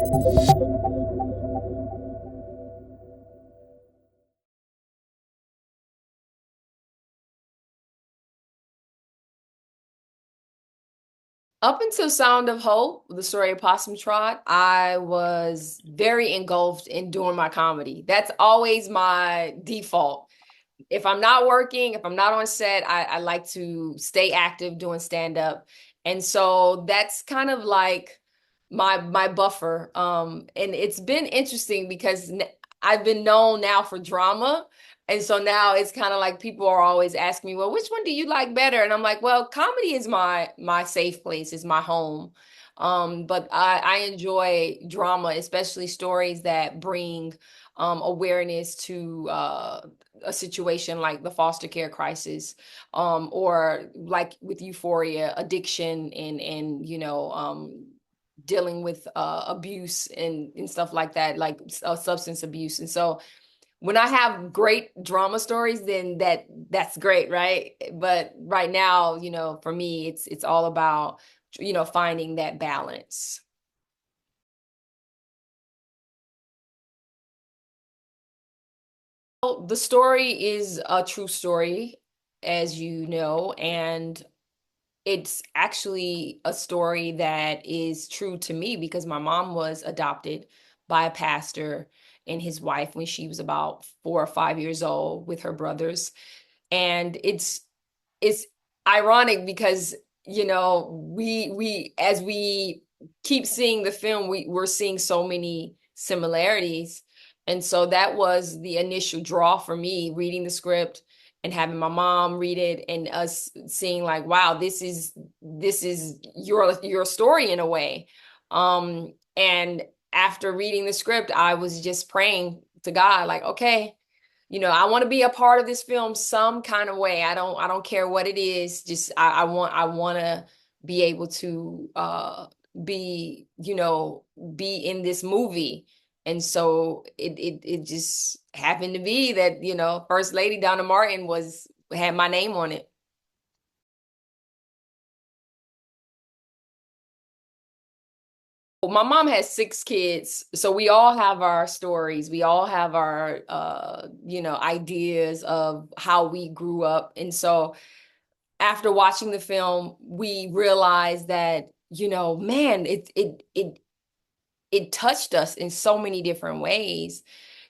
Up until Sound of Hope, the story of Possum Trot, I was very engulfed in doing my comedy. That's always my default. If I'm not working, if I'm not on set, I like to stay active doing stand up. And so that's kind of like my buffer. And it's been interesting because I've been known now for drama. And so now it's kind of like people are always asking me, well, which one do you like better? And I'm like, well, comedy is my safe place, is my home. But I enjoy drama, especially stories that bring awareness to a situation like the foster care crisis, or like with Euphoria, addiction and dealing with abuse and stuff like that, like substance abuse. And so when I have great drama stories, then that's great, right? But right now, for me, it's all about finding that balance. Well, the story is a true story, as you know, and it's actually a story that is true to me because my mom was adopted by a pastor and his wife when she was about 4 or 5 years old with her brothers. And it's ironic because we as we keep seeing the film, we're seeing so many similarities. And so that was the initial draw for me, reading the script and having my mom read it and us seeing like, wow, this is your story in a way. And after reading the script, I was just praying to God, like, okay, I want to be a part of this film some kind of way. I don't care what it is. Just I want to be able to be, be in this movie. And so it just happened to be that, First Lady Donna Martin had my name on it. Well, my mom has 6 kids, so we all have our stories. We all have our ideas of how we grew up. And so after watching the film, we realized that, man, it touched us in so many different ways,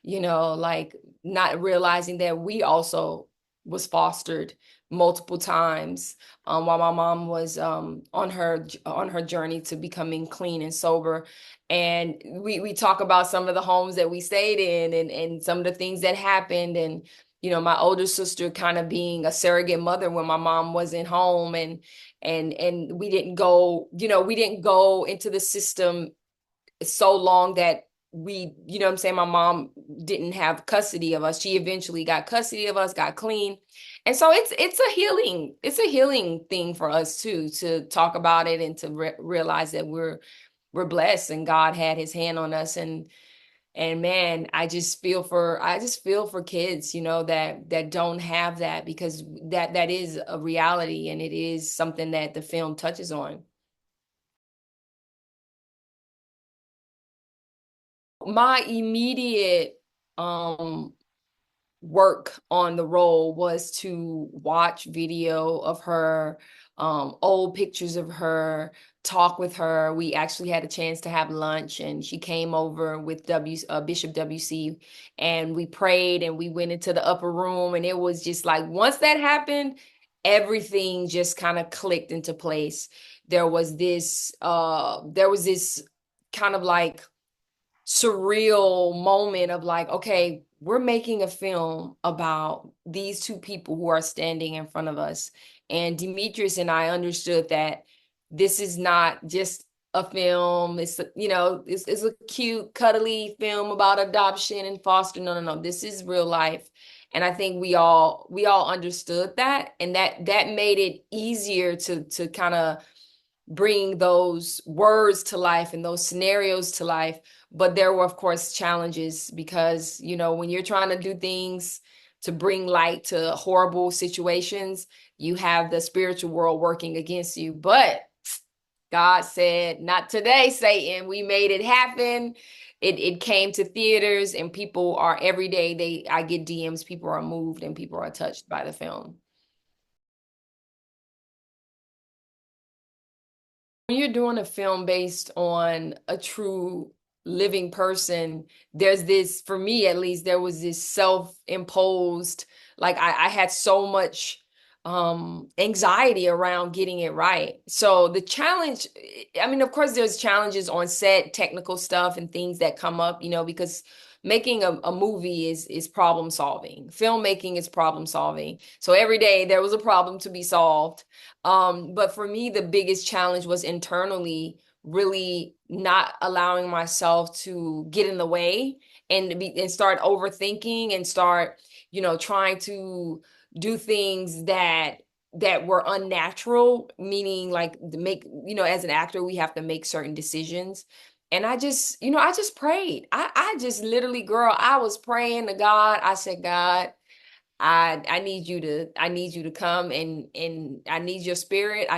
like not realizing that we also was fostered multiple times, while my mom was on her journey to becoming clean and sober. And we talk about some of the homes that we stayed in and some of the things that happened. And my older sister kind of being a surrogate mother when my mom wasn't home, and we didn't go into the system so long that what I'm saying, my mom didn't have custody of us. She eventually got custody of us, got clean. And so it's a healing thing for us too, to talk about it and to realize that we're blessed and God had his hand on us. And man, I just feel for kids, that don't have that, because that is a reality and it is something that the film touches on. My immediate work on the role was to watch video of her, old pictures of her, talk with her. We actually had a chance to have lunch, and she came over with Bishop WC, and we prayed, and we went into the upper room, and it was just like once that happened, everything just kind of clicked into place. There was this kind of like surreal moment of like, okay, we're making a film about these two people who are standing in front of us. And Demetrius and I understood that this is not just a film. It's a cute, cuddly film about adoption and foster. No, no, no. This is real life. And I think we all understood that, and that made it easier to kind of bring those words to life and those scenarios to life. But there were, of course, challenges because, when you're trying to do things to bring light to horrible situations, you have the spiritual world working against you. But God said, not today, Satan. We made it happen. It came to theaters, and people are every day I get DMs, people are moved and people are touched by the film. When you're doing a film based on a true living person, there's this, for me at least, there was this self-imposed, like I had so much anxiety around getting it right. So the challenge, I mean, of course, there's challenges on set, technical stuff and things that come up, because making a movie is problem solving. Filmmaking is problem solving. So every day there was a problem to be solved. But for me, the biggest challenge was internally really not allowing myself to get in the way and start overthinking and start, trying to do things that were unnatural, meaning like make, as an actor, we have to make certain decisions. And I just prayed. I just literally, girl, I was praying to God. I said, God, I need you to come and I need your spirit.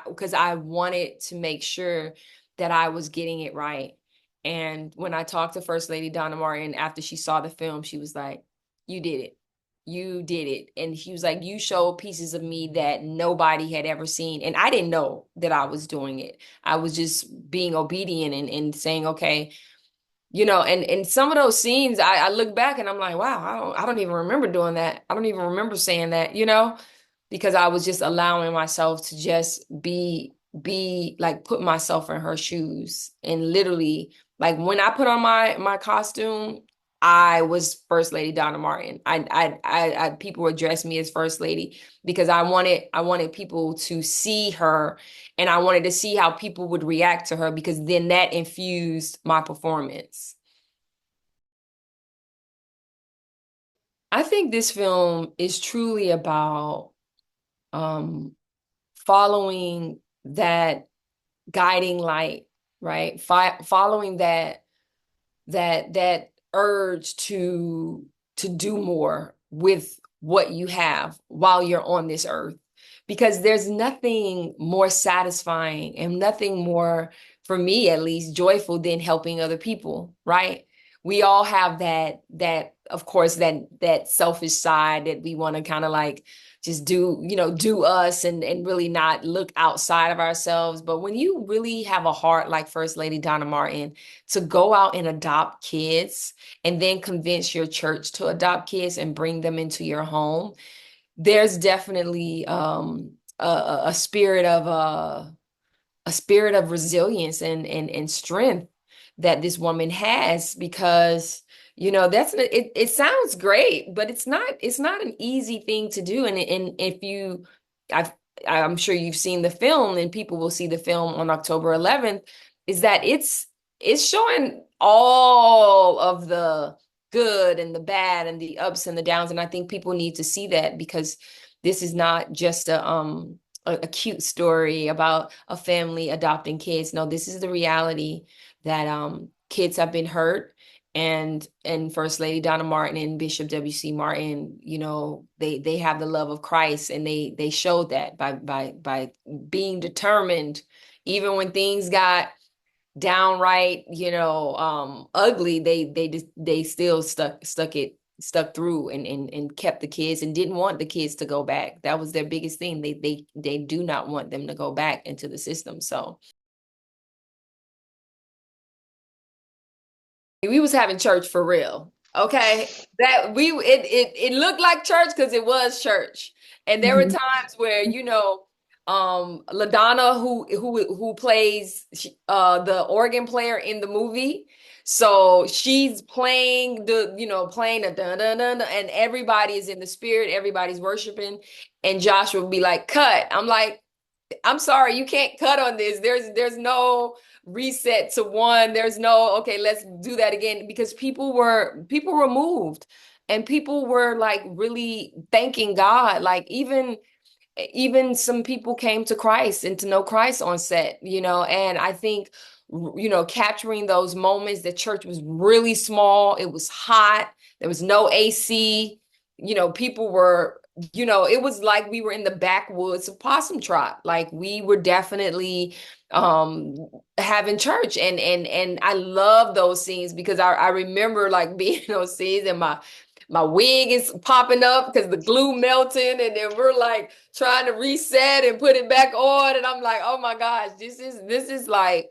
Because I wanted to make sure that I was getting it right. And when I talked to First Lady Donna Martin after she saw the film, she was like, "You did it. You did it." And she was like, "You showed pieces of me that nobody had ever seen." And I didn't know that I was doing it. I was just being obedient and saying, "Okay." And some of those scenes, I look back and I'm like, wow, I don't even remember doing that. I don't even remember saying that, because I was just allowing myself to just be like, put myself in her shoes. And literally, like, when I put on my costume, I was First Lady Donna Martin. People addressed me as First Lady because I wanted people to see her, and I wanted to see how people would react to her, because then that infused my performance. I think this film is truly about um, following that guiding light, right? Following that urge to do more with what you have while you're on this earth, because there's nothing more satisfying and nothing more, for me at least, joyful than helping other people, right? We all have that of course, that selfish side that we want to kind of like just do us and really not look outside of ourselves. But when you really have a heart like First Lady Donna Martin, to go out and adopt kids and then convince your church to adopt kids and bring them into your home, there's definitely a spirit of a spirit of resilience and strength that this woman has, because it sounds great, but it's not an easy thing to do. And if you I've I'm sure you've seen the film, and people will see the film on October 11th, is that it's showing all of the good and the bad and the ups and the downs. And I think people need to see that, because this is not just a cute story about a family adopting kids. No, this is the reality that kids have been hurt, and First Lady Donna Martin and Bishop W.C. Martin, they have the love of Christ, and they showed that by being determined, even when things got downright, ugly. They still stuck through and kept the kids and didn't want the kids to go back. That was their biggest thing. They do not want them to go back into the system. So we was having church for real. Okay. That we it looked like church because it was church. And there were Mhm. times where, LaDonna, who plays the organ player in the movie. So she's playing playing a dun dun dun, dun, and everybody is in the spirit, everybody's worshiping, and Joshua would be like, cut. I'm like, I'm sorry, you can't cut on this. There's no reset to one. There's no, okay, let's do that again, because people were moved, and people were like really thanking God. Like even some people came to Christ and to know Christ on set, and I think, capturing those moments. The church was really small, it was hot, there was no AC, people were it was like we were in the backwoods of Possum Trot. Like we were definitely um having church, and I love those scenes because I remember like being in those scenes, and my wig is popping up because the glue melting, and then we're like trying to reset and put it back on, and I'm like, oh my gosh, this is like,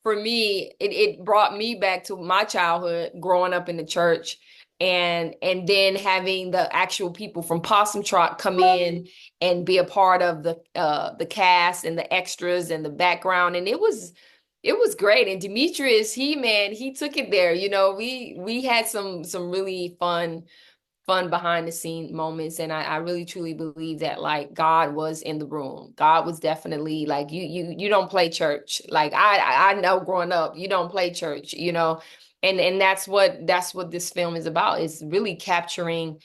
for me, it brought me back to my childhood growing up in the church, and then having the actual people from Possum Trot come in and be a part of the cast and the extras and the background, and it was great. And Demetrius, he took it there. We had some really fun behind the scene moments, and I really truly believe that like God was in the room. God was definitely like, you don't play church. Like I know growing up, you don't play church. And that's what this film is about. It's really capturing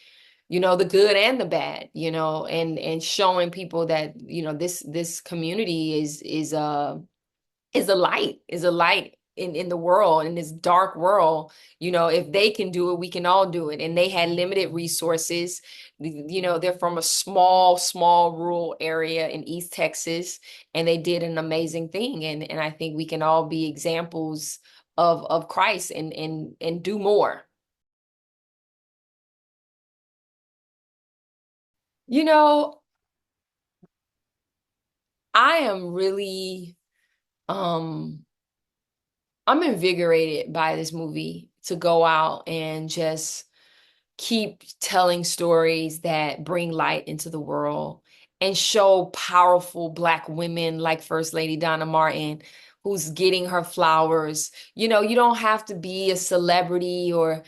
the good and the bad, and showing people that this community is a light in the world, in this dark world. If they can do it, we can all do it. And they had limited resources. They're from a small rural area in East Texas, and they did an amazing thing. And I think we can all be examples of Christ, and do more. you know I am really um I'm invigorated by this movie to go out and just keep telling stories that bring light into the world and show powerful Black women like First Lady Donna Martin, who's getting her flowers. You don't have to be a celebrity or,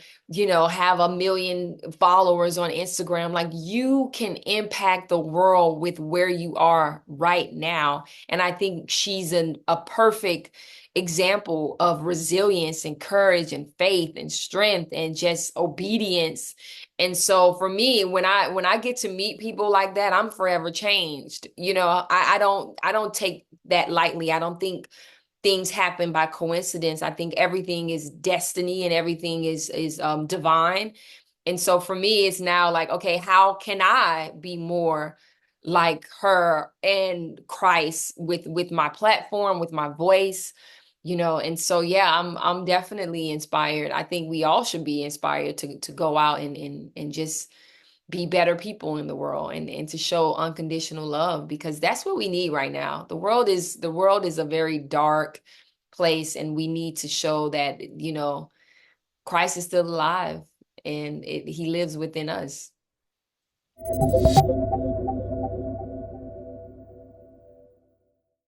have a million followers on Instagram. Like, you can impact the world with where you are right now. And I think she's a perfect example of resilience and courage and faith and strength and just obedience. And so for me, when I get to meet people like that, I'm forever changed. I don't take that lightly. I don't think things happen by coincidence. I think everything is destiny, and everything is divine. And so for me, it's now like, okay, how can I be more like her and Christ with my platform, with my voice? And so yeah, I'm definitely inspired. I think we all should be inspired to go out and just be better people in the world, and to show unconditional love, because that's what we need right now. The world is a very dark place, and we need to show that Christ is still alive, and he lives within us.